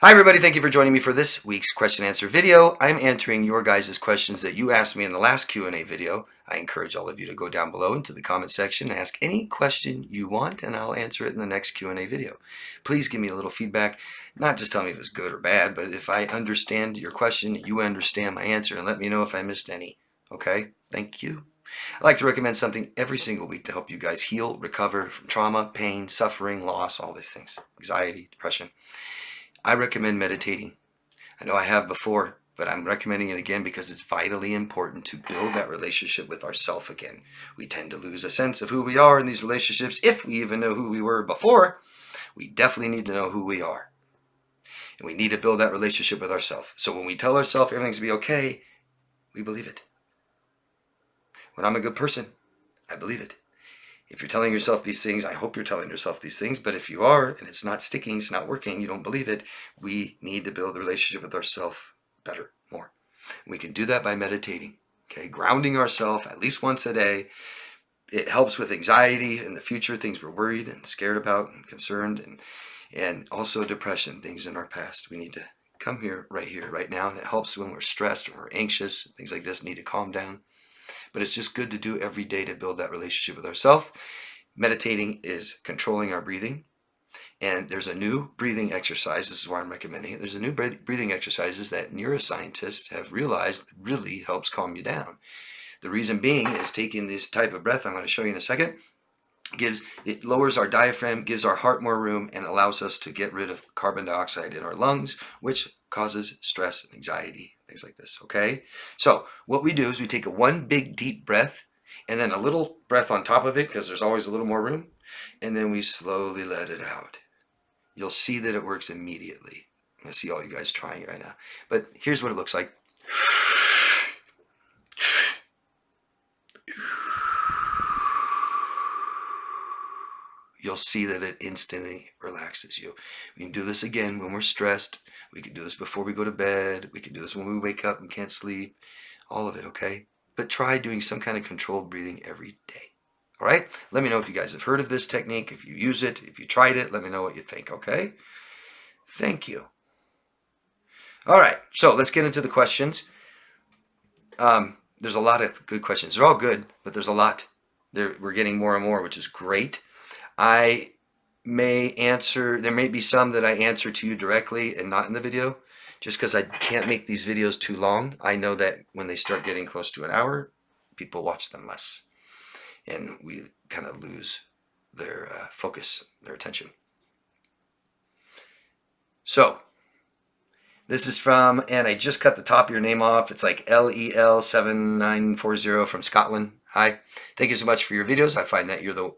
Hi everybody, thank you for joining me for this week's question and answer video. I'm answering your guys' questions that you asked me in the last Q&A video. I encourage all of you to go down below into the comment section and ask any question you want, and I'll answer it in the next Q&A video. Please give me a little feedback, not just tell me if it's good or bad, but if I understand your question, you understand my answer, and let me know if I missed any. Okay? Thank you. I like to recommend something every single week to help you guys heal, recover from trauma, pain, suffering, loss, all these things, anxiety, depression. I recommend meditating. I know I have before, but I'm recommending it again because it's vitally important to build that relationship with ourself again. We tend to lose a sense of who we are in these relationships. If we even know who we were before, we definitely need to know who we are. And we need to build that relationship with ourselves. So when we tell ourselves everything's going to be okay, we believe it. When I'm a good person, I believe it. If you're telling yourself these things, I hope you're telling yourself these things, but if you are, and it's not sticking, it's not working, you don't believe it, we need to build a relationship with ourselves better, more. And we can do that by meditating, okay? Grounding ourselves at least once a day. It helps with anxiety in the future, things we're worried and scared about and concerned, and also depression, things in our past. We need to come here, right now, and it helps when we're stressed or we're anxious, things like this need to calm down. But it's just good to do every day to build that relationship with ourselves. Meditating is controlling our breathing. And there's a new breathing exercise. This is why I'm recommending it. There's a new breathing exercises that neuroscientists have realized really helps calm you down. The reason being is taking this type of breath, I'm going to show you in a second, it lowers our diaphragm, gives our heart more room, and allows us to get rid of carbon dioxide in our lungs, which causes stress and anxiety, things like this, okay? So what we do is we take one big deep breath and then a little breath on top of it, because there's always a little more room, and then we slowly let it out. You'll see that it works immediately. I see all you guys trying it right now. But here's what it looks like. You'll see that it instantly relaxes you. We can do this again when we're stressed. We can do this before we go to bed. We can do this when we wake up and can't sleep. All of it, okay? But try doing some kind of controlled breathing every day. All right? Let me know if you guys have heard of this technique, if you use it, if you tried it. Let me know what you think, okay? Thank you. All right, so let's get into the questions. There's a lot of good questions. They're all good, but there's a lot. We're getting more and more, which is great. I may answer, there may be some that I answer to you directly and not in the video, just because I can't make these videos too long. I know that when they start getting close to an hour, people watch them less. And we kind of lose their focus, their attention. So, this is from, and I just cut the top of your name off. It's like LEL7940 from Scotland. Hi. Thank you so much for your videos. I find that you're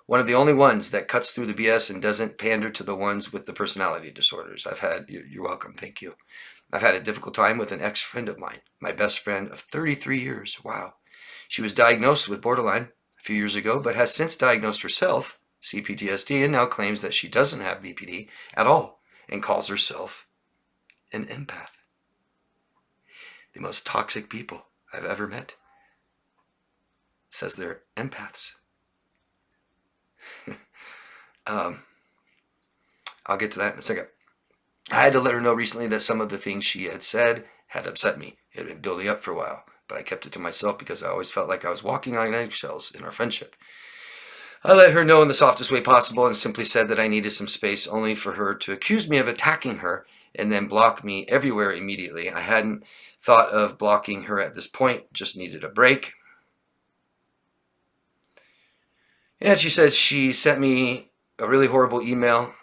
one of the only ones that cuts through the BS and doesn't pander to the ones with the personality disorders. You're welcome, thank you. I've had a difficult time with an ex-friend of mine, my best friend of 33 years, wow. She was diagnosed with borderline a few years ago, but has since diagnosed herself, CPTSD, and now claims that she doesn't have BPD at all, and calls herself an empath. The most toxic people I've ever met. Says they're empaths. I'll get to that in a second. I had to let her know recently that some of the things she had said had upset me. It had been building up for a while, but I kept it to myself because I always felt like I was walking on eggshells in our friendship. I let her know in the softest way possible and simply said that I needed some space, only for her to accuse me of attacking her and then block me everywhere immediately. I hadn't thought of blocking her at this point, just needed a break. And she says she sent me a really horrible email.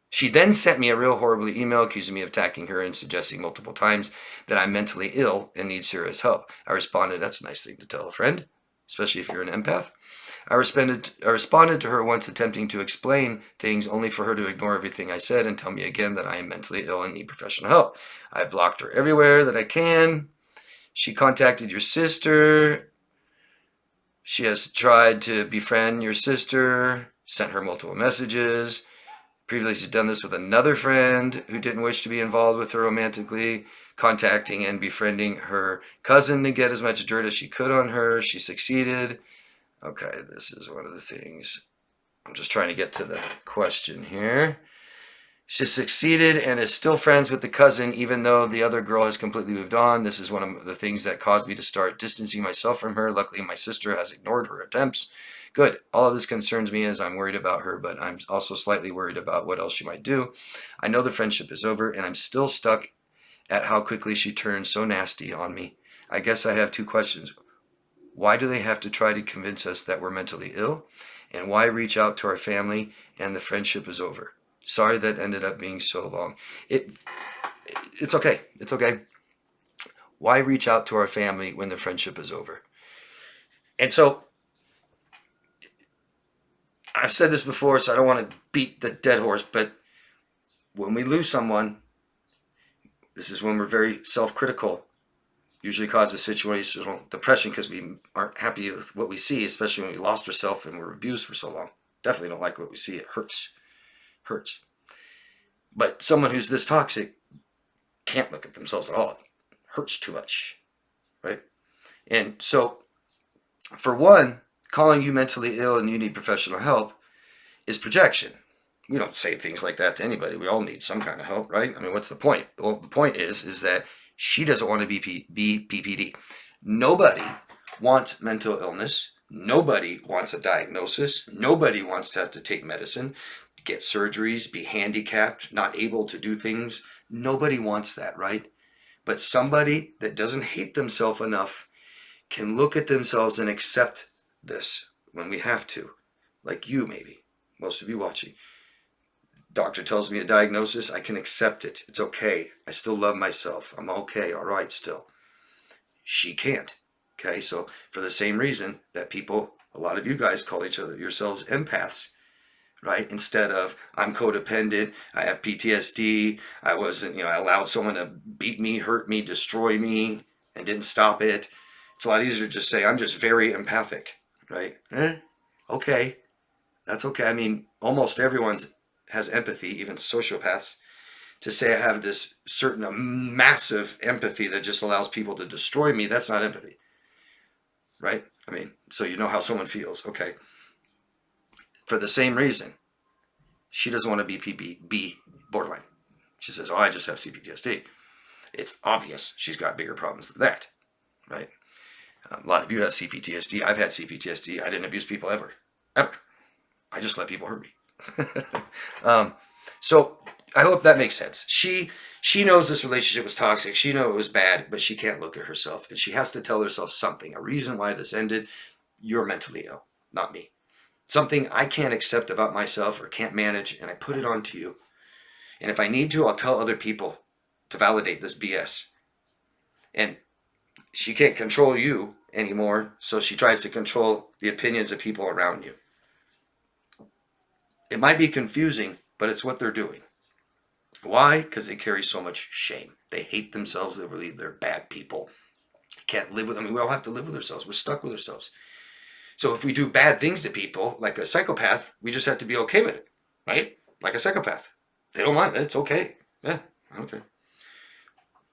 She then sent me a real horrible email accusing me of attacking her and suggesting multiple times that I'm mentally ill and need serious help. I responded, that's a nice thing to tell a friend, especially if you're an empath. I responded to her once attempting to explain things, only for her to ignore everything I said and tell me again that I am mentally ill and need professional help. I blocked her everywhere that I can. She contacted your sister. She has tried to befriend your sister, sent her multiple messages. Previously done this with another friend who didn't wish to be involved with her romantically, contacting and befriending her cousin to get as much dirt as she could on her. She succeeded. Okay, this is one of the things. I'm just trying to get to the question here. She succeeded and is still friends with the cousin, even though the other girl has completely moved on. This is one of the things that caused me to start distancing myself from her. Luckily, my sister has ignored her attempts. Good. All of this concerns me as I'm worried about her, but I'm also slightly worried about what else she might do. I know the friendship is over, and I'm still stuck at how quickly she turned so nasty on me. I guess I have two questions. Why do they have to try to convince us that we're mentally ill? And why reach out to our family and the friendship is over? Sorry that ended up being so long. It's okay. It's okay. Why reach out to our family when the friendship is over? And so I've said this before, so I don't want to beat the dead horse, but when we lose someone, this is when we're very self-critical. Usually causes situational depression because we aren't happy with what we see, especially when we lost ourselves and were abused for so long. Definitely don't like what we see. It hurts. Hurts. But someone who's this toxic can't look at themselves at all. It hurts too much, right? And so, for one, calling you mentally ill and you need professional help is projection. We don't say things like that to anybody. We all need some kind of help, right? I mean, what's the point? Well, the point is that she doesn't want to be PPD. Nobody wants mental illness. Nobody wants a diagnosis. Nobody wants to have to take medicine, get surgeries, be handicapped, not able to do things. Nobody wants that, right? But somebody that doesn't hate themselves enough can look at themselves and accept this when we have to. Like you, maybe. Most of you watching. Doctor tells me a diagnosis, I can accept it. It's okay. I still love myself. I'm okay, all right, still. She can't. Okay, so for the same reason that people, a lot of you guys call each other yourselves empaths, right? Instead of I'm codependent, I have PTSD, I wasn't, I allowed someone to beat me, hurt me, destroy me, and didn't stop it. It's a lot easier to just say I'm just very empathic, right? Okay, that's okay. I mean, almost everyone has empathy, even sociopaths. To say I have this certain massive empathy that just allows people to destroy me, that's not empathy, right? I mean, so you know how someone feels, okay? For the same reason, she doesn't want to be borderline. She says, oh, I just have CPTSD. It's obvious she's got bigger problems than that, right? A lot of you have CPTSD. I've had CPTSD. I didn't abuse people ever. Ever. I just let people hurt me. So I hope that makes sense. She knows this relationship was toxic. She knows it was bad, but she can't look at herself. And she has to tell herself something, a reason why this ended. You're mentally ill, not me. Something I can't accept about myself or can't manage, and I put it onto you. And if I need to, I'll tell other people to validate this BS. And she can't control you anymore, so she tries to control the opinions of people around you. It might be confusing, but it's what they're doing. Why? Because they carry so much shame. They hate themselves. They believe they're bad people. Can't live with them. I mean, we all have to live with ourselves. We're stuck with ourselves. So if we do bad things to people, like a psychopath, we just have to be okay with it, right? Like a psychopath. They don't mind it. It's okay. Yeah, I don't care.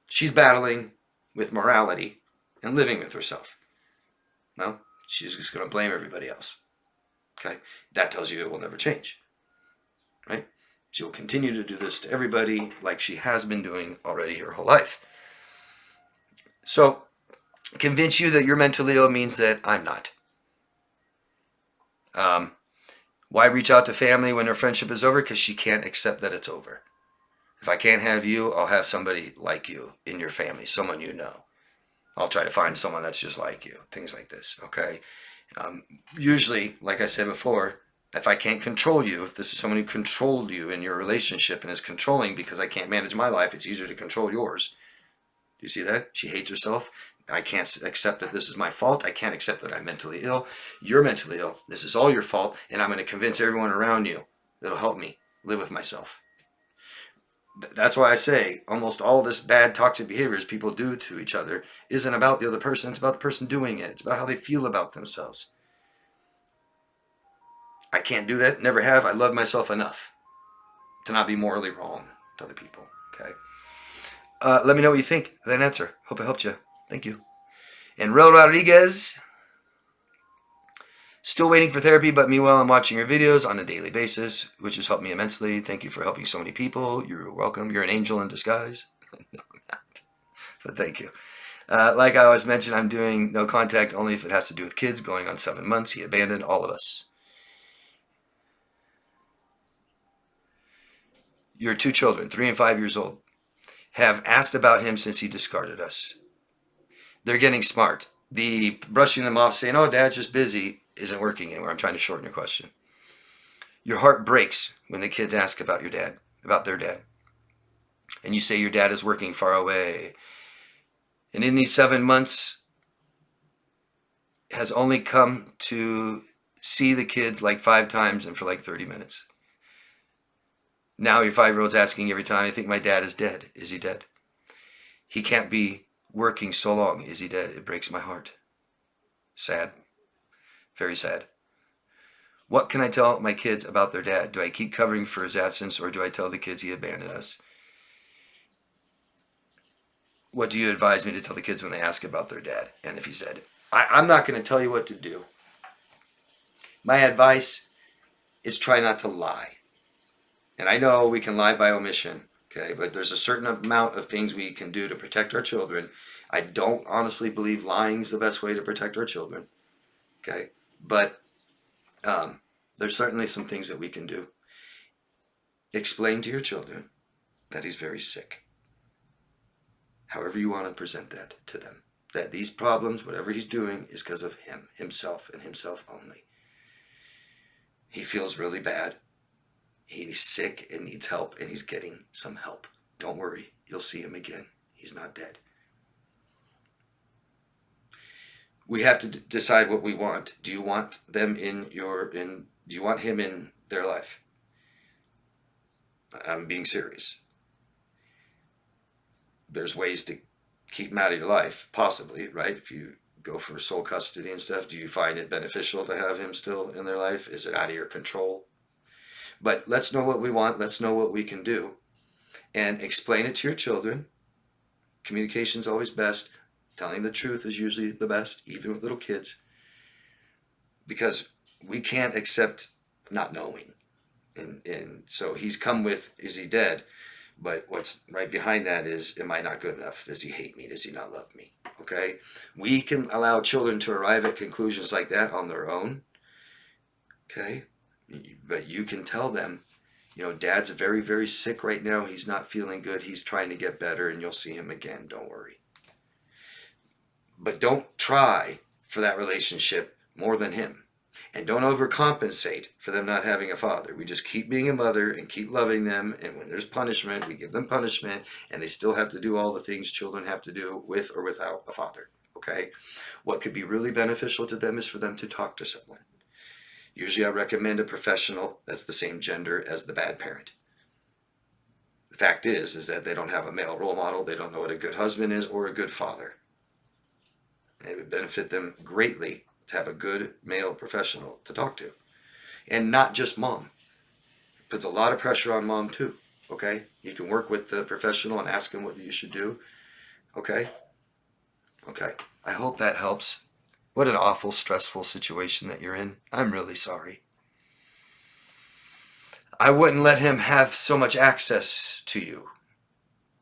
She's battling with morality and living with herself. Well, she's just going to blame everybody else. Okay? That tells you it will never change. Right? She will continue to do this to everybody like she has been doing already her whole life. So, convince you that you're mentally ill means that I'm not. Why reach out to family when her friendship is over? Because she can't accept that it's over. If I can't have you, I'll have somebody like you in your family, someone you know. I'll try to find someone that's just like you, things like this, okay? Usually, like I said before, if I can't control you, if this is someone who controlled you in your relationship and is controlling because I can't manage my life, it's easier to control yours. Do you see that? She hates herself. I can't accept that this is my fault. I can't accept that I'm mentally ill. You're mentally ill. This is all your fault, and I'm going to convince everyone around you that'll help me live with myself. That's why I say almost all this bad toxic behaviors people do to each other isn't about the other person. It's about the person doing it. It's about how they feel about themselves. I can't do that. Never have. I love myself enough to not be morally wrong to other people. Okay. Let me know what you think of that answer. Hope it helped you. Thank you. And Real Rodriguez Still waiting for therapy, but meanwhile, I'm watching your videos on a daily basis, which has helped me immensely. Thank you for helping so many people. You're welcome. You're an angel in disguise. No, I'm not. But thank you. Like I always mentioned, I'm doing no contact only if it has to do with kids. Going on 7 months, he abandoned all of us. Your 2 children, 3 and 5 years old, have asked about him since he discarded us. They're getting smart. The brushing them off, saying, "Oh, Dad's just busy," isn't working anymore. I'm trying to shorten your question. Your heart breaks when the kids ask about your dad, about their dad. And you say your dad is working far away. And in these 7 months, has only come to see the kids like 5 times and for like 30 minutes. Now your 5-year-old's asking every time, "I think my dad is dead. Is he dead? He can't be working so long. Is he dead?" It breaks my heart. Sad. Very sad. What can I tell my kids about their dad? Do I keep covering for his absence, or do I tell the kids he abandoned us? What do you advise me to tell the kids when they ask about their dad and if he's dead? I'm not going to tell you what to do. My advice is try not to lie. And I know we can lie by omission, okay? But there's a certain amount of things we can do to protect our children. I don't honestly believe lying is the best way to protect our children, okay? But there's certainly some things that we can do. Explain to your children that he's very sick. However you want to present that to them. That these problems, whatever he's doing, is because of him, himself, and himself only. He feels really bad. He's sick and needs help, and he's getting some help. Don't worry, you'll see him again. He's not dead. We have to decide what we want. Do you want them do you want him in their life? I'm being serious. There's ways to keep him out of your life, possibly, right? If you go for sole custody and stuff, do you find it beneficial to have him still in their life? Is it out of your control? But let's know what we want. Let's know what we can do. And explain it to your children. Communication's always best. Telling the truth is usually the best, even with little kids. Because we can't accept not knowing. And so he's come with, is he dead? But what's right behind that is, am I not good enough? Does he hate me? Does he not love me? Okay? We can allow children to arrive at conclusions like that on their own. Okay? But you can tell them, Dad's very, very sick right now. He's not feeling good. He's trying to get better, and you'll see him again. Don't worry. But don't try for that relationship more than him. And don't overcompensate for them not having a father. We just keep being a mother and keep loving them. And when there's punishment, we give them punishment. And they still have to do all the things children have to do with or without a father. Okay? What could be really beneficial to them is for them to talk to someone. Usually I recommend a professional that's the same gender as the bad parent. The fact is that they don't have a male role model. They don't know what a good husband is or a good father. It would benefit them greatly to have a good male professional to talk to. And not just mom. It puts a lot of pressure on mom too. Okay? You can work with the professional and ask him what you should do. Okay? Okay. I hope that helps. What an awful, stressful situation that you're in. I'm really sorry. I wouldn't let him have so much access to you.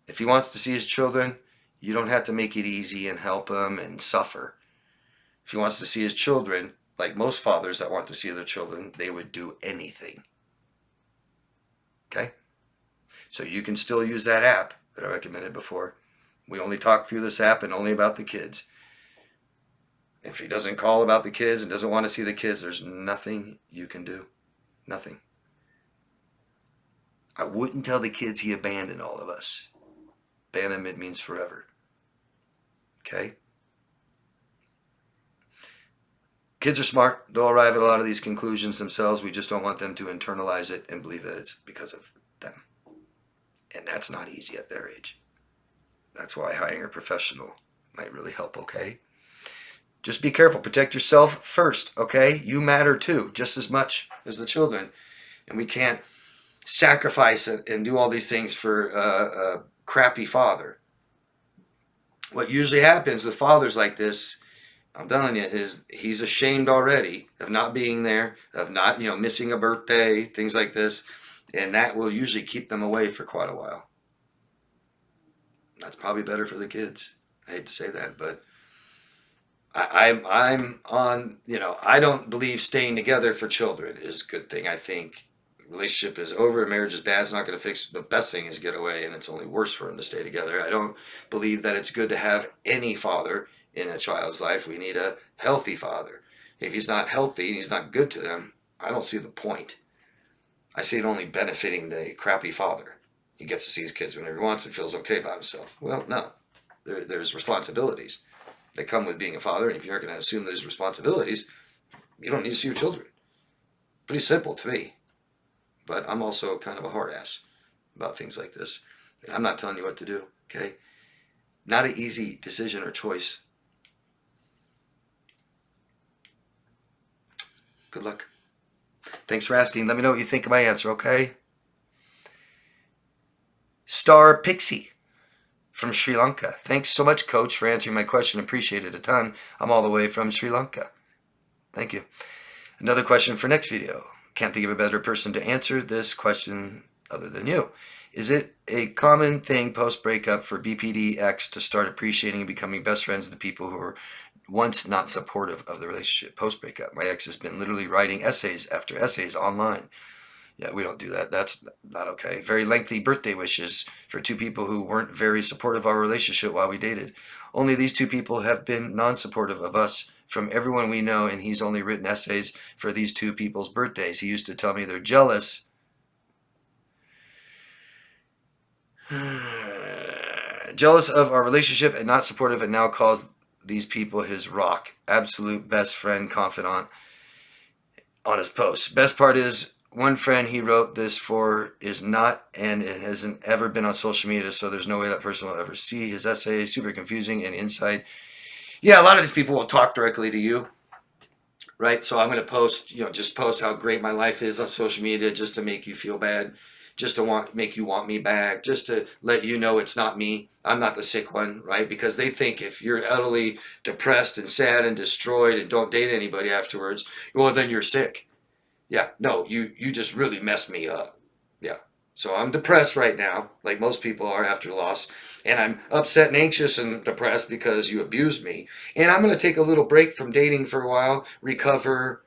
If he wants to see his children, you don't have to make it easy and help him and suffer. If he wants to see his children, like most fathers that want to see their children, they would do anything. Okay? So you can still use that app that I recommended before. We only talk through this app and only about the kids. If he doesn't call about the kids and doesn't want to see the kids, there's nothing you can do. Nothing. I wouldn't tell the kids he abandoned all of us. Abandonment means forever. Okay? Kids are smart. They'll arrive at a lot of these conclusions themselves. We just don't want them to internalize it and believe that it's because of them. And that's not easy at their age. That's why hiring a professional might really help, okay? Just be careful. Protect yourself first, okay? You matter too, just as much as the children. And we can't sacrifice it and do all these things for a crappy father. What usually happens with fathers like this, I'm telling you, he's ashamed already of not being there, of not, missing a birthday, things like this. And that will usually keep them away for quite a while. That's probably better for the kids. I hate to say that, but I'm on, I don't believe staying together for children is a good thing. I think relationship is over, marriage is bad, it's not going to fix. The best thing is get away, and it's only worse for them to stay together. I don't believe that it's good to have any father in a child's life. We need a healthy father. If he's not healthy and he's not good to them, I don't see the point. I see it only benefiting the crappy father. He gets to see his kids whenever he wants and feels okay about himself. Well, no. There's responsibilities that come with being a father, and if you're going to assume those responsibilities, you don't need to see your children. Pretty simple to me. But I'm also kind of a hard ass about things like this. And I'm not telling you what to do, okay? Not an easy decision or choice. Good luck. Thanks for asking. Let me know what you think of my answer, okay? Star Pixie from Sri Lanka. Thanks so much, Coach, for answering my question. Appreciate it a ton. I'm all the way from Sri Lanka. Thank you. Another question for next video. Can't think of a better person to answer this question other than you. Is it a common thing post-breakup for BPD-X to start appreciating and becoming best friends with the people who were once not supportive of the relationship post-breakup? My ex has been literally writing essays after essays online. Yeah, we don't do that. That's not okay. Very lengthy birthday wishes for two people who weren't very supportive of our relationship while we dated. Only these two people have been non-supportive of us from everyone we know, and he's only written essays for these two people's birthdays. He used to tell me they're jealous. Jealous of our relationship and not supportive, and now calls these people his rock. Absolute best friend, confidant on his posts. Best part is, one friend he wrote this for is not, and it hasn't ever been on social media, so there's no way that person will ever see his essay. Super confusing and inside. Yeah, a lot of these people will talk directly to you, right? So I'm going to post, just post how great my life is on social media just to make you feel bad, just to make you want me back, just to let you know it's not me. I'm not the sick one, right? Because they think if you're utterly depressed and sad and destroyed and don't date anybody afterwards, well, then you're sick. Yeah, no, you just really messed me up. Yeah. So I'm depressed right now, like most people are after loss. And I'm upset and anxious and depressed because you abused me. And I'm going to take a little break from dating for a while, recover,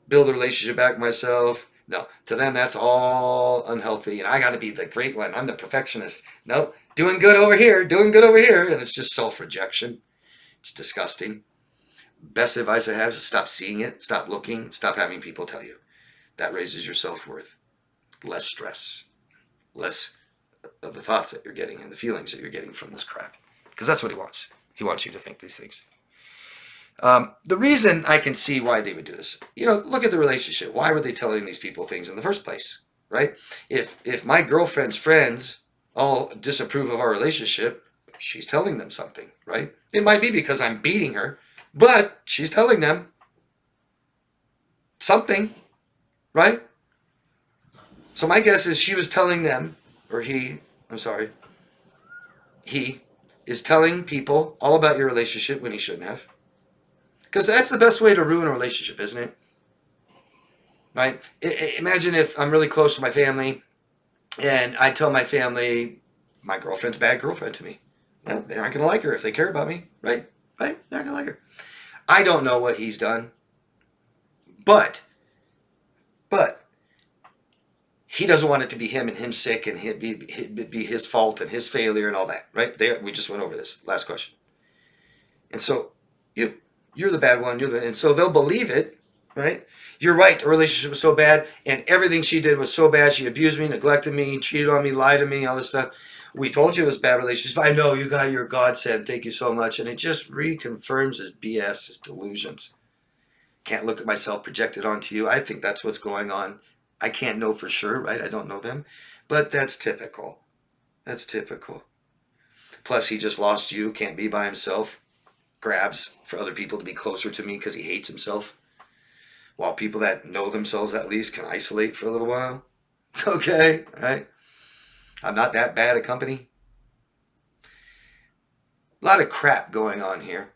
build a relationship back myself. No, to them, that's all unhealthy. And I got to be the great one. I'm the perfectionist. No, doing good over here, doing good over here. And it's just self-rejection. It's disgusting. Best advice I have is stop seeing it, stop looking, stop having people tell you. That raises your self-worth. Less stress. Less of the thoughts that you're getting and the feelings that you're getting from this crap. Because that's what he wants. He wants you to think these things. The reason I can see why they would do this, look at the relationship. Why were they telling these people things in the first place, right? If my girlfriend's friends all disapprove of our relationship, she's telling them something, right? It might be because I'm beating her, but she's telling them something, right? So my guess is she was telling them, or he is telling people all about your relationship when he shouldn't have. Because that's the best way to ruin a relationship, isn't it? Right? Imagine if I'm really close to my family and I tell my family my girlfriend's a bad girlfriend to me. Well, they aren't going to like her if they care about me, right? Right? They're not going to like her. I don't know what he's done, but he doesn't want it to be him and him sick and be his fault and his failure and all that, right? We just went over this last question. And so you're the bad one. And so they'll believe it, right? You're right. The relationship was so bad and everything she did was so bad. She abused me, neglected me, cheated on me, lied to me, all this stuff. We told you it was bad relationship. I know you got your godsend. Thank you so much. And it just reconfirms his BS, his delusions. Can't look at myself projected onto you. I think that's what's going on. I can't know for sure, right? I don't know them. But that's typical. That's typical. Plus, he just lost you, can't be by himself. Grabs for other people to be closer to me because he hates himself. While people that know themselves at least can isolate for a little while. It's okay, right? I'm not that bad a company. A lot of crap going on here.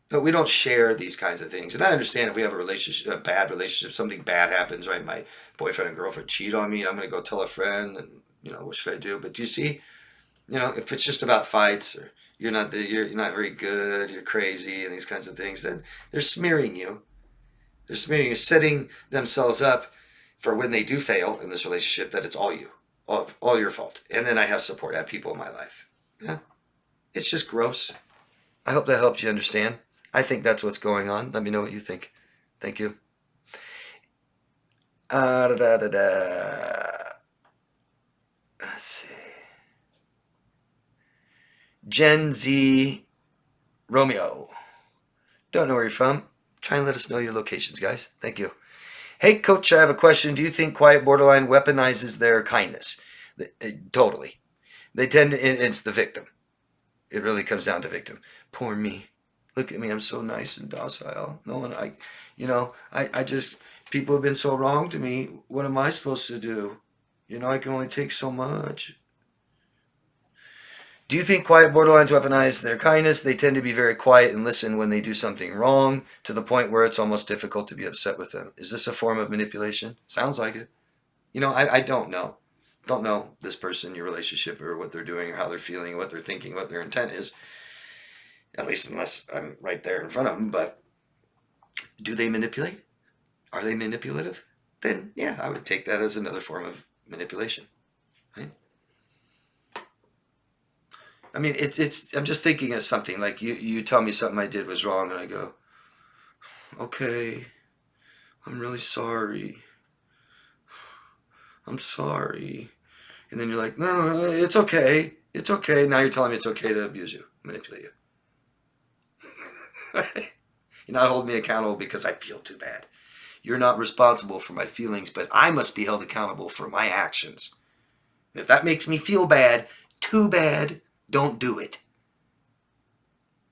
But we don't share these kinds of things. And I understand if we have a relationship, a bad relationship, something bad happens, right? My boyfriend and girlfriend cheat on me, and I'm going to go tell a friend, and what should I do? But do you see, if it's just about fights, or you're not very good, you're crazy, and these kinds of things, then they're smearing you. They're smearing you, setting themselves up for when they do fail in this relationship, that it's all you, all your fault. And then I have support, I have people in my life. Yeah, it's just gross. I hope that helped you understand. I think that's what's going on. Let me know what you think. Thank you. Let's see. Gen Z Romeo. Don't know where you're from. Try and let us know your locations, guys. Thank you. Hey, Coach, I have a question. Do you think quiet borderline weaponizes their kindness? Totally. They tend to, it's the victim. It really comes down to victim. Poor me. Look at me. I'm so nice and docile. No one, I just, people have been so wrong to me. What am I supposed to do? I can only take so much. Do you think quiet borderlines weaponize their kindness? They tend to be very quiet and listen when they do something wrong, to the point where it's almost difficult to be upset with them. Is this a form of manipulation? Sounds like it. I don't know. Don't know this person, your relationship, or what they're doing, or how they're feeling, or what they're thinking, what their intent is. At least unless I'm right there in front of them. But do they manipulate? Are they manipulative? Then, yeah, I would take that as another form of manipulation. Right? I mean, I'm just thinking of something like you tell me something I did was wrong, and I go, okay, I'm really sorry. I'm sorry. And then you're like, no, it's okay. It's okay. Now you're telling me it's okay to abuse you, manipulate you. You're not holding me accountable because I feel too bad. You're not responsible for my feelings, but I must be held accountable for my actions. And if that makes me feel bad, too bad, don't do it.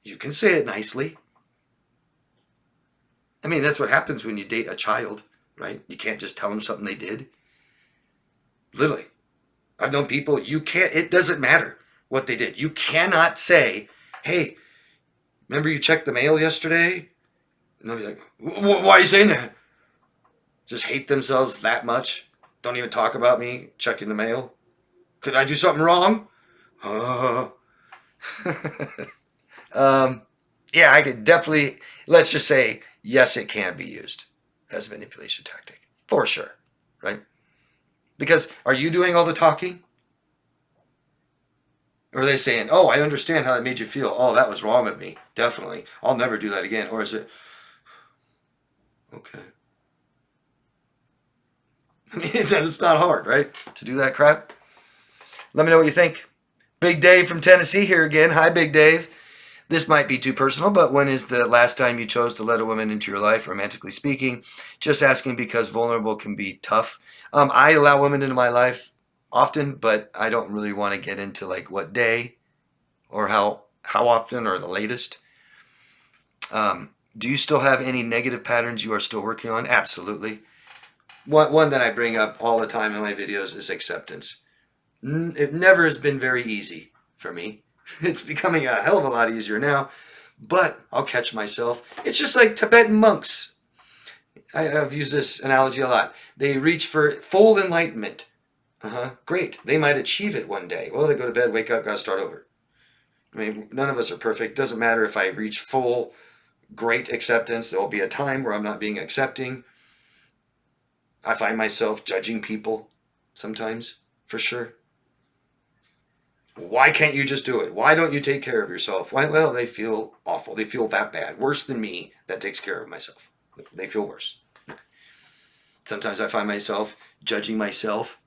You can say it nicely. I mean, that's what happens when you date a child, right? You can't just tell them something they did. Literally. I've known people, it doesn't matter what they did. You cannot say, hey, remember you checked the mail yesterday? And they'll be like, why are you saying that? Just hate themselves that much? Don't even talk about me checking the mail? Did I do something wrong? Yeah, I could definitely, let's just say, yes, it can be used as a manipulation tactic. For sure, right? Because are you doing all the talking? Or are they saying, oh, I understand how that made you feel. Oh, that was wrong of me. Definitely. I'll never do that again. Or is it, okay. I mean, it's not hard, right? To do that crap. Let me know what you think. Big Dave from Tennessee here again. Hi, Big Dave. This might be too personal, but when is the last time you chose to let a woman into your life, romantically speaking? Just asking because vulnerable can be tough. I allow women into my life often, but I don't really want to get into like what day or how often or the latest. Do you still have any negative patterns you are still working on? Absolutely. One that I bring up all the time in my videos is acceptance. It never has been very easy for me. It's becoming a hell of a lot easier now, but I'll catch myself. It's just like Tibetan monks. I've used this analogy a lot. They reach for full enlightenment. Great. They might achieve it one day. Well, they go to bed, wake up, got to start over. I mean, none of us are perfect. Doesn't matter if I reach full, great acceptance. There will be a time where I'm not being accepting. I find myself judging people sometimes, for sure. Why can't you just do it? Why don't you take care of yourself? Why? Well, they feel awful. They feel that bad. Worse than me that takes care of myself. They feel worse. Sometimes I find myself judging myself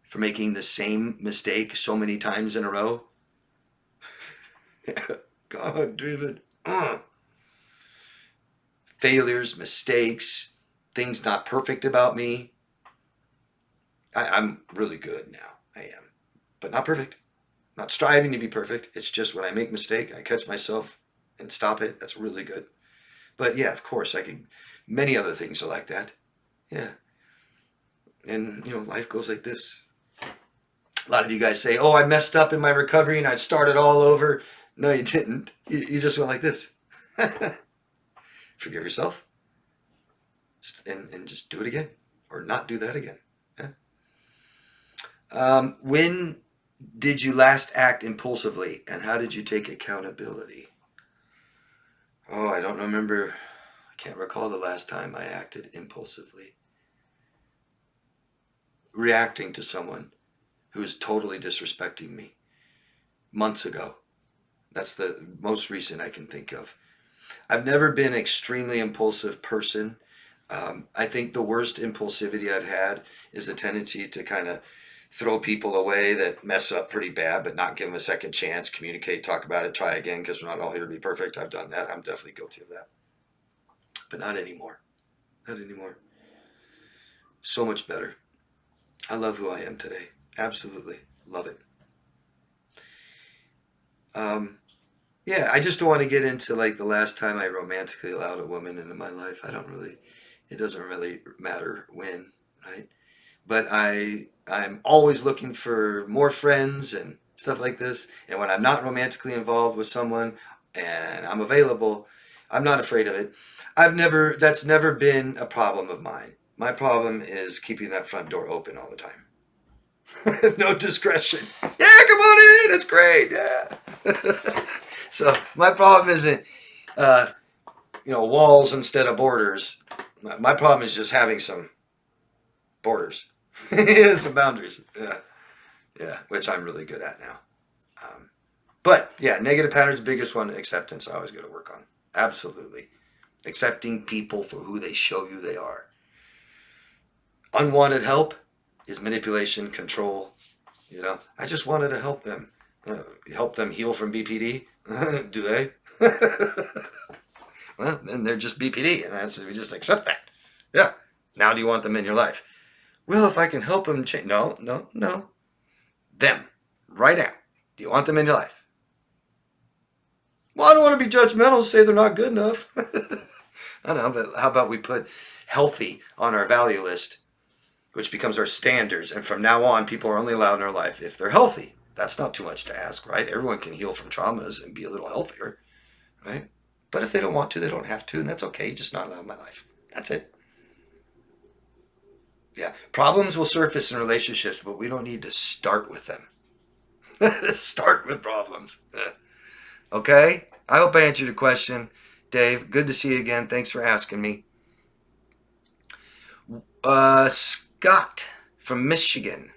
for making the same mistake so many times in a row. God, David. Failures, mistakes, things not perfect about me. I'm really good now. I am. But not perfect. Not striving to be perfect. It's just when I make a mistake, I catch myself and stop it. That's really good. But yeah, of course, many other things are like that. Yeah. And, life goes like this. A lot of you guys say, oh, I messed up in my recovery and I started all over. No, you didn't. You just went like this. Forgive yourself and just do it again, or not do that again. Yeah. When did you last act impulsively, and how did you take accountability? Oh, I don't remember. I can't recall the last time I acted impulsively. Reacting to someone who is totally disrespecting me months ago. That's the most recent I can think of. I've never been an extremely impulsive person. I think the worst impulsivity I've had is the tendency to kind of throw people away that mess up pretty bad, but not give them a second chance, communicate, talk about it, try again, because we're not all here to be perfect. I've done that. I'm definitely guilty of that. But not anymore. Not anymore. So much better. I love who I am today. Absolutely. Love it. Yeah, I just don't want to get into like the last time I romantically allowed a woman into my life. It doesn't really matter when, right? But I'm always looking for more friends and stuff like this. And when I'm not romantically involved with someone and I'm available, I'm not afraid of it. That's never been a problem of mine. My problem is keeping that front door open all the time. No discretion. Yeah, come on in. It's great. Yeah. So my problem isn't, walls instead of borders. My problem is just having some borders, some boundaries. Yeah, yeah, which I'm really good at now. But yeah, negative patterns, biggest one, acceptance. I always got to work on. Absolutely, accepting people for who they show you they are. Unwanted help is manipulation, control. I just wanted to help them heal from BPD. Do they? Well, then they're just BPD, and we just accept that. Yeah. Now, do you want them in your life? Well, if I can help them change. No, no, no. Them. Right now. Do you want them in your life? Well, I don't want to be judgmental, say they're not good enough. I know, but how about we put healthy on our value list, which becomes our standards, and from now on, people are only allowed in our life if they're healthy. That's not too much to ask, right? Everyone can heal from traumas and be a little healthier, right? But if they don't want to, they don't have to, and that's okay. Just not allowed in my life. That's it. Yeah. Problems will surface in relationships, but we don't need to start with them. Start with problems. Okay? I hope I answered your question, Dave. Good to see you again. Thanks for asking me. Scott from Michigan,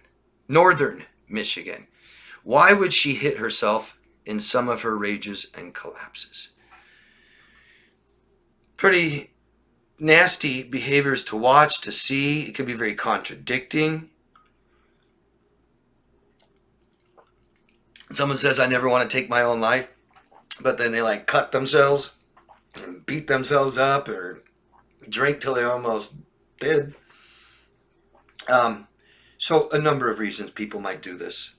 Northern Michigan. Why would she hit herself in some of her rages and collapses? Pretty nasty behaviors to watch, to see. It can be very contradicting. Someone says, I never want to take my own life, but then they like cut themselves and beat themselves up or drink till they're almost dead. So a number of reasons people might do this.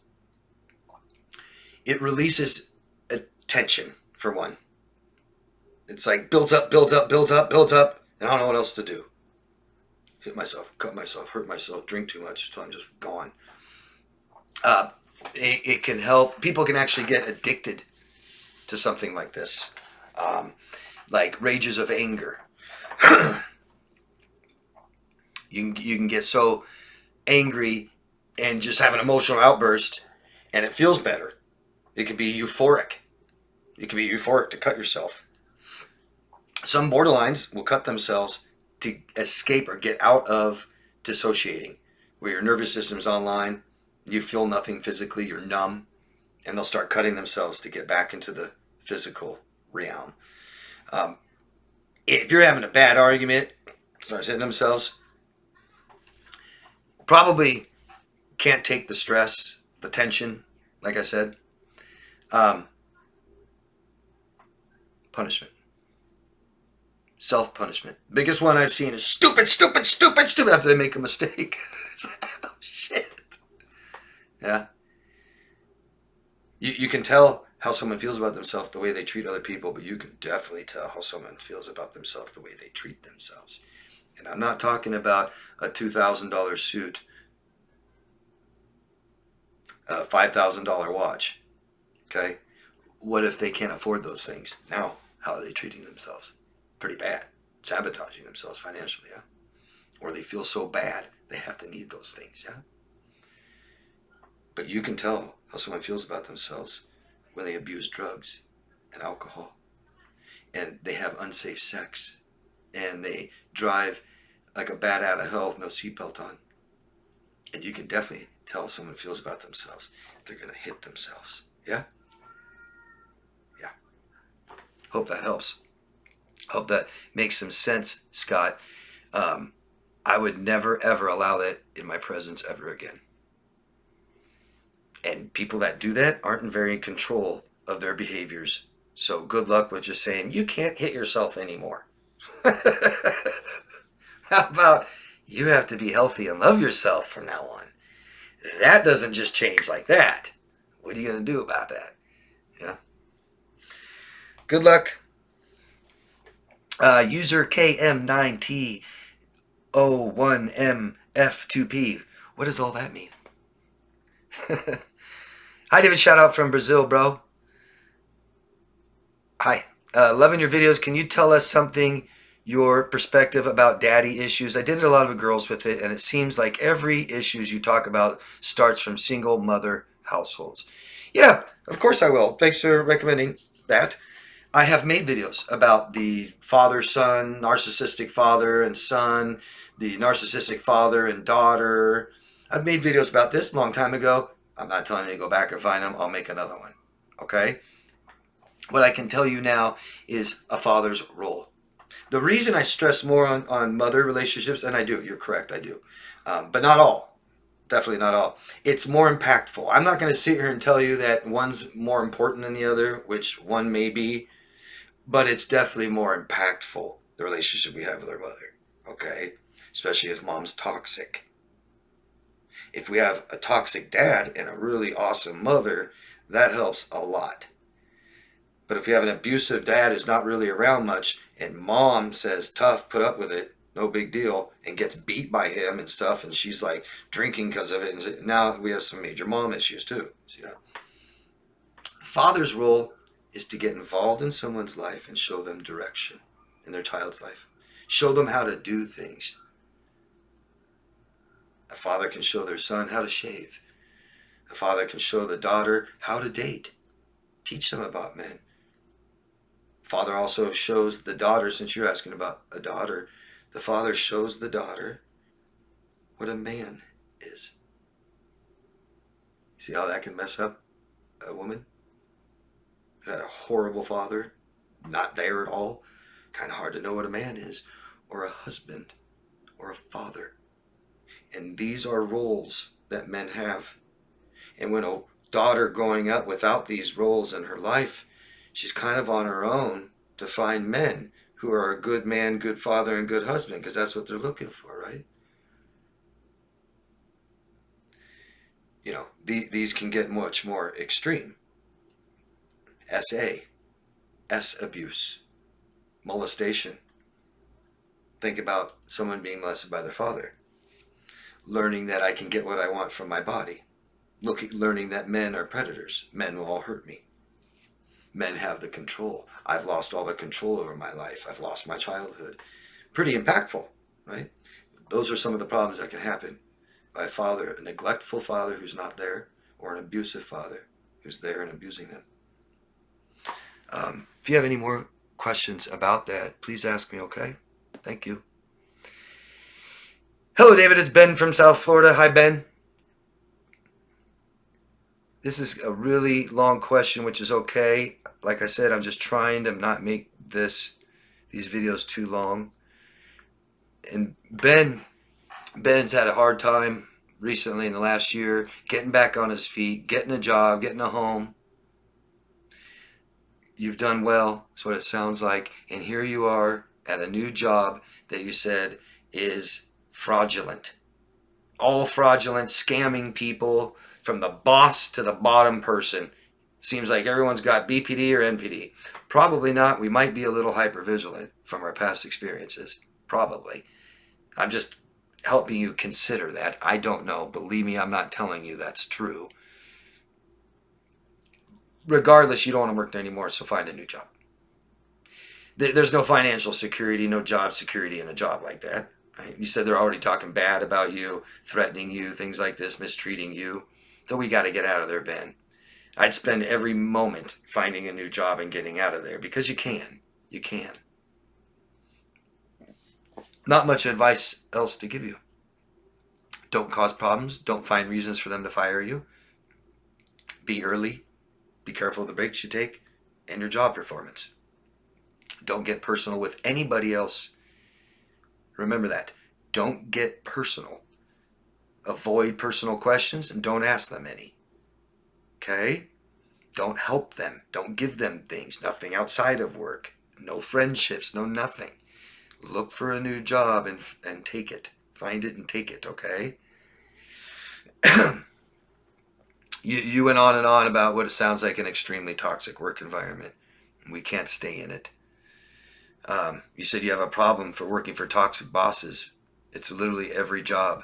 It releases attention, for one. It's like builds up, builds up, builds up, builds up, and I don't know what else to do. Hit myself, cut myself, hurt myself, drink too much, so I'm just gone. It can help. People can actually get addicted to something like this, like rages of anger. You can get so angry and just have an emotional outburst, and it feels better. It can be euphoric. It can be euphoric to cut yourself. Some borderlines will cut themselves to escape or get out of dissociating, where your nervous system's online, you feel nothing physically, you're numb, and they'll start cutting themselves to get back into the physical realm. If you're having a bad argument, starts hitting themselves, probably can't take the stress, the tension, like I said. Punishment. Self-punishment. Biggest one I've seen is stupid, stupid, stupid, stupid after they make a mistake. It's like, oh, shit. Yeah. You can tell how someone feels about themselves the way they treat other people, but you can definitely tell how someone feels about themselves the way they treat themselves. And I'm not talking about a $2,000 suit, a $5,000 watch. Okay? What if they can't afford those things? Now, how are they treating themselves? Pretty bad. Sabotaging themselves financially, yeah? Or they feel so bad they have to need those things, yeah? But you can tell how someone feels about themselves when they abuse drugs and alcohol, and they have unsafe sex, and they drive like a bat out of hell with no seatbelt on. And you can definitely tell how someone feels about themselves. They're going to hit themselves. Yeah? Yeah. Hope that helps. Hope that makes some sense, Scott. I would never, ever allow that in my presence ever again. And people that do that aren't very in control of their behaviors. So good luck with just saying, you can't hit yourself anymore. How about you have to be healthy and love yourself from now on? That doesn't just change like that. What are you going to do about that? Yeah. Good luck. User KM9T01MF2P. What does all that mean? Hi, David. Shout out from Brazil, bro. Hi. Loving your videos. Can you tell us something, your perspective about daddy issues? I did a lot of girls with it, and it seems like every issues you talk about starts from single mother households. Yeah, of course I will. Thanks for recommending that. I have made videos about the father-son, narcissistic father and son, the narcissistic father and daughter. I've made videos about this a long time ago. I'm not telling you to go back and find them. I'll make another one. Okay? What I can tell you now is a father's role. The reason I stress more on mother relationships, and I do, you're correct, I do, but not all. Definitely not all. It's more impactful. I'm not going to sit here and tell you that one's more important than the other, which one may be, but it's definitely more impactful, the relationship we have with our mother, okay? Especially if mom's toxic. If we have a toxic dad and a really awesome mother, that helps a lot. But if we have an abusive dad who's not really around much, and mom says, tough, put up with it, no big deal, and gets beat by him and stuff, and she's like drinking because of it, and now we have some major mom issues too. See that? Father's role is to get involved in someone's life and show them direction in their child's life. Show them how to do things. A father can show their son how to shave. A father can show the daughter how to date. Teach them about men. Father also shows the daughter, since you're asking about a daughter, the father shows the daughter what a man is. See how that can mess up a woman? Who had a horrible father, not there at all, kind of hard to know what a man is, or a husband, or a father. And these are roles that men have. And when a daughter growing up without these roles in her life, she's kind of on her own to find men who are a good man, good father, and good husband, because that's what they're looking for, right? You know, these can get much more extreme. S abuse, molestation. Think about someone being molested by their father. Learning that I can get what I want from my body. Learning that men are predators. Men will all hurt me. Men have the control. I've lost all the control over my life. I've lost my childhood. Pretty impactful, right? Those are some of the problems that can happen by a father, a neglectful father who's not there, or an abusive father who's there and abusing them. If you have any more questions about that, please ask me, okay? Thank you. Hello, David. It's Ben from South Florida. Hi, Ben. This is a really long question, which is okay. Like I said, I'm just trying to not make these videos too long. And Ben's had a hard time recently in the last year getting back on his feet, getting a job, getting a home. You've done well, that's what it sounds like. And here you are at a new job that you said is fraudulent. All fraudulent, scamming people from the boss to the bottom person. Seems like everyone's got BPD or NPD. Probably not. We might be a little hypervigilant from our past experiences. Probably. I'm just helping you consider that. I don't know. Believe me, I'm not telling you that's true. Regardless, you don't want to work there anymore, so find a new job. There's no financial security, no job security in a job like that. Right? You said they're already talking bad about you, threatening you, things like this, mistreating you. So we got to get out of there, Ben. I'd spend every moment finding a new job and getting out of there because you can. You can. Not much advice else to give you. Don't cause problems. Don't find reasons for them to fire you. Be early. Be careful of the breaks you take and your job performance. Don't get personal with anybody else. Remember that. Don't get personal. Avoid personal questions and don't ask them any. Okay? Don't help them. Don't give them things. Nothing outside of work. No friendships. No nothing. Look for a new job and take it. Find it and take it, okay? You went on and on about what it sounds like an extremely toxic work environment. We can't stay in it. You said you have a problem for working for toxic bosses. It's literally every job.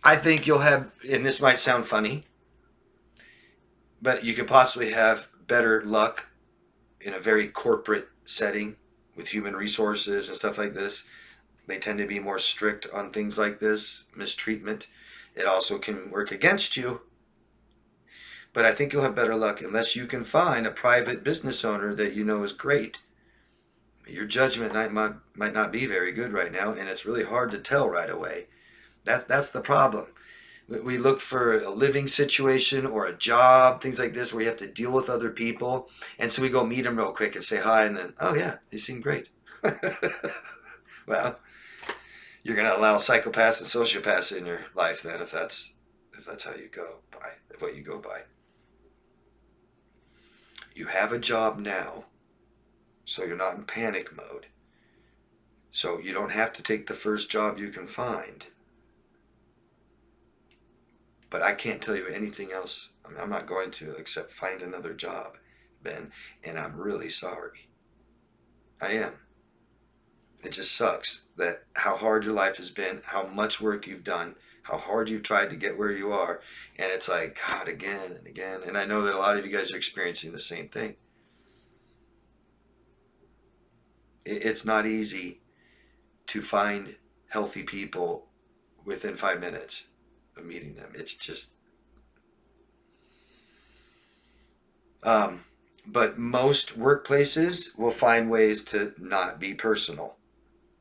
I think you'll have, and this might sound funny, but you could possibly have better luck in a very corporate setting with human resources and stuff like this. They tend to be more strict on things like this, mistreatment. It also can work against you. But I think you'll have better luck unless you can find a private business owner that you know is great. Your judgment might not be very good right now, and it's really hard to tell right away. That's the problem. We look for a living situation or a job, things like this, where you have to deal with other people. And so we go meet them real quick and say hi, and then, oh yeah, they seem great. Well, you're going to allow psychopaths and sociopaths in your life then, if that's how you go by, what you go by. You have a job now, so you're not in panic mode. So you don't have to take the first job you can find. But I can't tell you anything else. I'm not going to except find another job, Ben. And I'm really sorry. I am. It just sucks that how hard your life has been, how much work you've done, how hard you've tried to get where you are. And it's like, God, again and again. And I know that a lot of you guys are experiencing the same thing. It's not easy to find healthy people within 5 minutes of meeting them. It's just, but most workplaces will find ways to not be personal,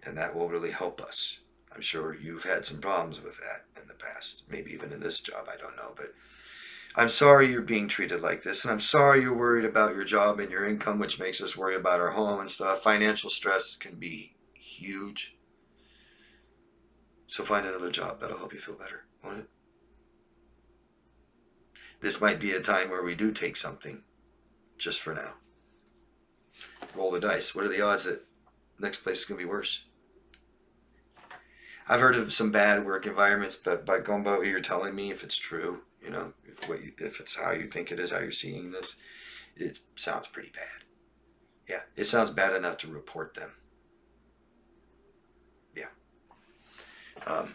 and that will really help us. I'm sure you've had some problems with that in the past, maybe even in this job, I don't know, but I'm sorry you're being treated like this, and I'm sorry you're worried about your job and your income, which makes us worry about our home and stuff. Financial stress can be huge. So find another job. That'll help you feel better, won't it? This might be a time where we do take something, just for now. Roll the dice. What are the odds that next place is going to be worse? I've heard of some bad work environments, but by going by what you're telling me, if it's true, you know, if it's how you think it is, how you're seeing this, it sounds pretty bad. Yeah, it sounds bad enough to report them. Yeah.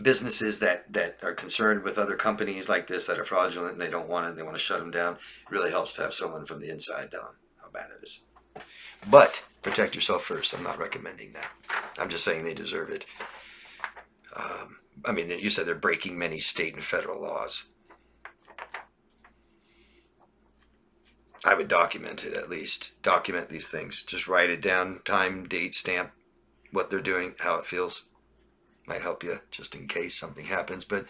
Businesses that are concerned with other companies like this that are fraudulent and they don't want it, they want to shut them down. It really helps to have someone from the inside down how bad it is. But protect yourself first. I'm not recommending that. I'm just saying they deserve it. I mean, you said they're breaking many state and federal laws. I would document it at least. Document these things. Just write it down, time, date, stamp, what they're doing, how it feels. Might help you just in case something happens, but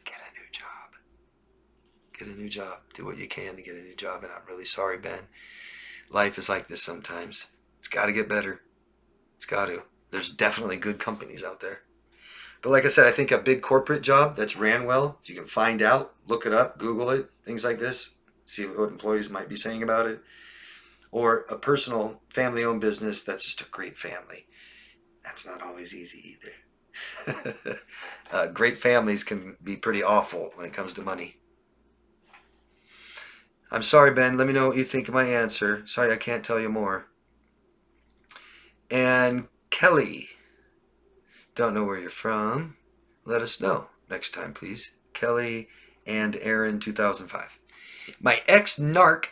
get a new job. Get a new job. Do what you can to get a new job, and I'm really sorry, Ben. Life is like this sometimes. It's got to get better. It's got to. There's definitely good companies out there. But like I said, I think a big corporate job that's ran well, you can find out, look it up, Google it, things like this, see what employees might be saying about it. Or a personal family-owned business that's just a great family. That's not always easy either. Great families can be pretty awful when it comes to money. I'm sorry, Ben. Let me know what you think of my answer. Sorry, I can't tell you more. And Kelly, don't know where you're from. Let us know next time, please. Kelly and Aaron, 2005. My ex-narc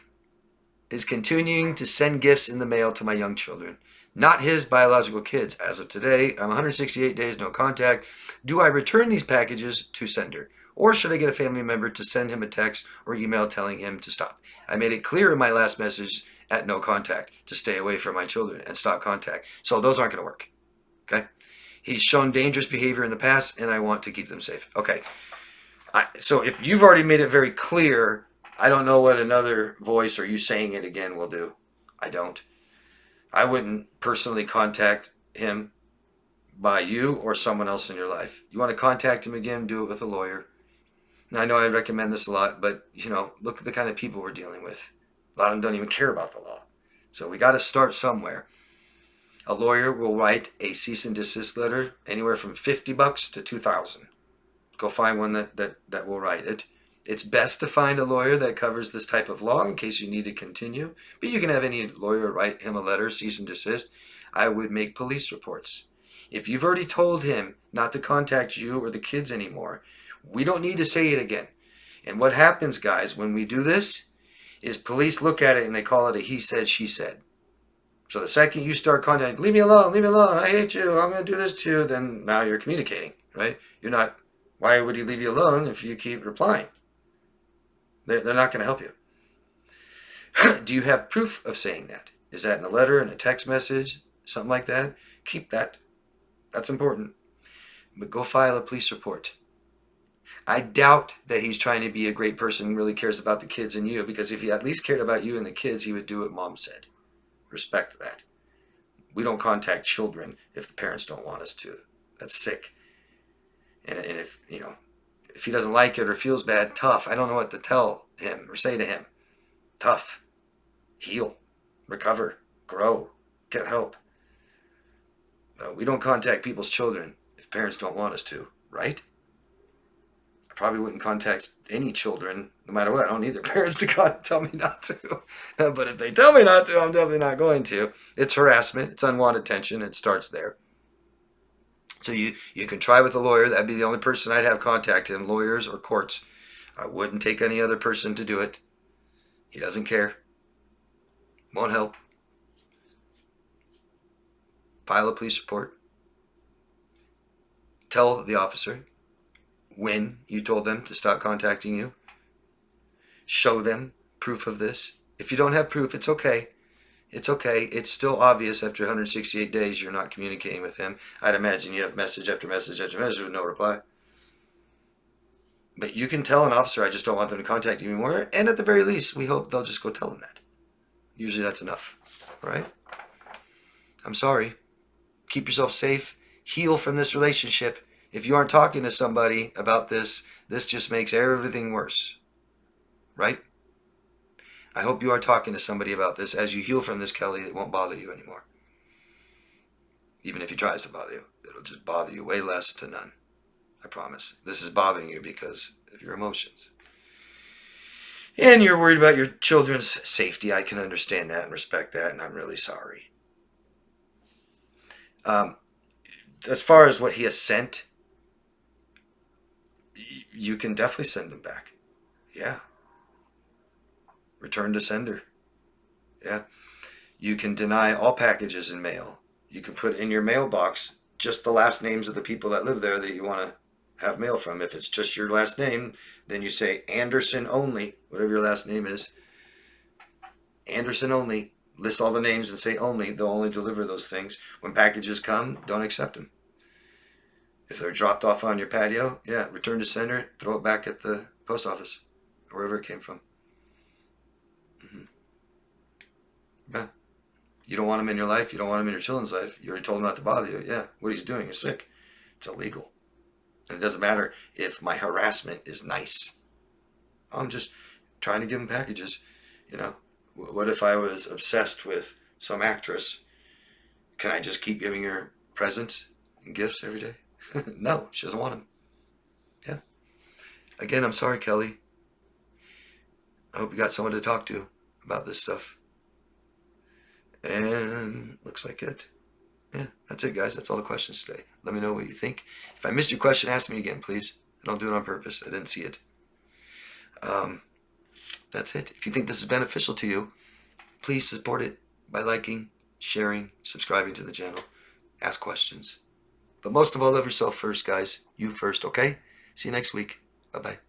is continuing to send gifts in the mail to my young children, not his biological kids. As of today, I'm 168 days, no contact. Do I return these packages to sender? Or should I get a family member to send him a text or email telling him to stop? I made it clear in my last message at no contact to stay away from my children and stop contact. So those aren't going to work. Okay? He's shown dangerous behavior in the past, and I want to keep them safe. Okay. So if you've already made it very clear, I don't know what another voice or you saying it again will do. I don't. I wouldn't personally contact him by you or someone else in your life. You want to contact him again, do it with a lawyer. Now, I know I recommend this a lot, but, look at the kind of people we're dealing with. A lot of them don't even care about the law. So we got to start somewhere. A lawyer will write a cease and desist letter anywhere from $50 to $2,000. Go find one that will write it. It's best to find a lawyer that covers this type of law in case you need to continue. But you can have any lawyer write him a letter, cease and desist. I would make police reports. If you've already told him not to contact you or the kids anymore, we don't need to say it again. And what happens, guys, when we do this is police look at it and they call it a he said, she said. So the second you start contacting, leave me alone, I hate you, I'm going to do this to you, then now you're communicating, right? You're not, why would he leave you alone if you keep replying? They're not going to help you. Do you have proof of saying that? Is that in a letter, in a text message, something like that? Keep that. That's important. But go file a police report. I doubt that he's trying to be a great person and really cares about the kids and you, because if he at least cared about you and the kids, he would do what mom said. Respect that. We don't contact children if the parents don't want us to. That's sick. And if he doesn't like it or feels bad, tough. I don't know what to tell him or say to him. Tough. Heal. Recover. Grow. Get help. We don't contact people's children if parents don't want us to, right? I probably wouldn't contact any children, no matter what. I don't need their parents to tell me not to. But if they tell me not to, I'm definitely not going to. It's harassment. It's unwanted attention. It starts there. So you can try with a lawyer. That'd be the only person I'd have contact him, lawyers or courts. I wouldn't take any other person to do it. He doesn't care. Won't help. File a police report. Tell the officer when you told them to stop contacting you. Show them proof of this. If you don't have proof, it's okay. It's okay. It's still obvious after 168 days you're not communicating with him. I'd imagine you have message after message after message with no reply. But you can tell an officer, I just don't want them to contact you anymore. And at the very least, we hope they'll just go tell him that. Usually that's enough. All right? I'm sorry. Keep yourself safe. Heal from this relationship. If you aren't talking to somebody about this, this just makes everything worse. Right? I hope you are talking to somebody about this. As you heal from this, Kelly, it won't bother you anymore. Even if he tries to bother you, it'll just bother you way less to none. I promise. This is bothering you because of your emotions. And you're worried about your children's safety. I can understand that and respect that, and I'm really sorry. As far as what he has sent, you can definitely send them back. Yeah. Return to sender. Yeah. You can deny all packages in mail. You can put in your mailbox just the last names of the people that live there that you want to have mail from. If it's just your last name, then you say Anderson only, whatever your last name is. Anderson only. List all the names and say only. They'll only deliver those things. When packages come, don't accept them. If they're dropped off on your patio, yeah, return to sender, throw it back at the post office, or wherever it came from. Yeah. You don't want him in your life. You don't want him in your children's life. You already told him not to bother you. Yeah. What he's doing is sick. It's illegal. And it doesn't matter if my harassment is nice. I'm just trying to give him packages. What if I was obsessed with some actress? Can I just keep giving her presents and gifts every day? No, she doesn't want them. Yeah. Again, I'm sorry, Kelly. I hope you got someone to talk to about this stuff. And looks like it. Yeah, that's it, guys. That's all the questions today. Let me know what you think. If I missed your question, ask me again, please. I don't do it on purpose. I didn't see it. That's it. If you think this is beneficial to you, Please support it by liking, sharing, subscribing to the channel. Ask questions. But most of all, love yourself first, guys. You first, okay? See you next week. Bye-bye.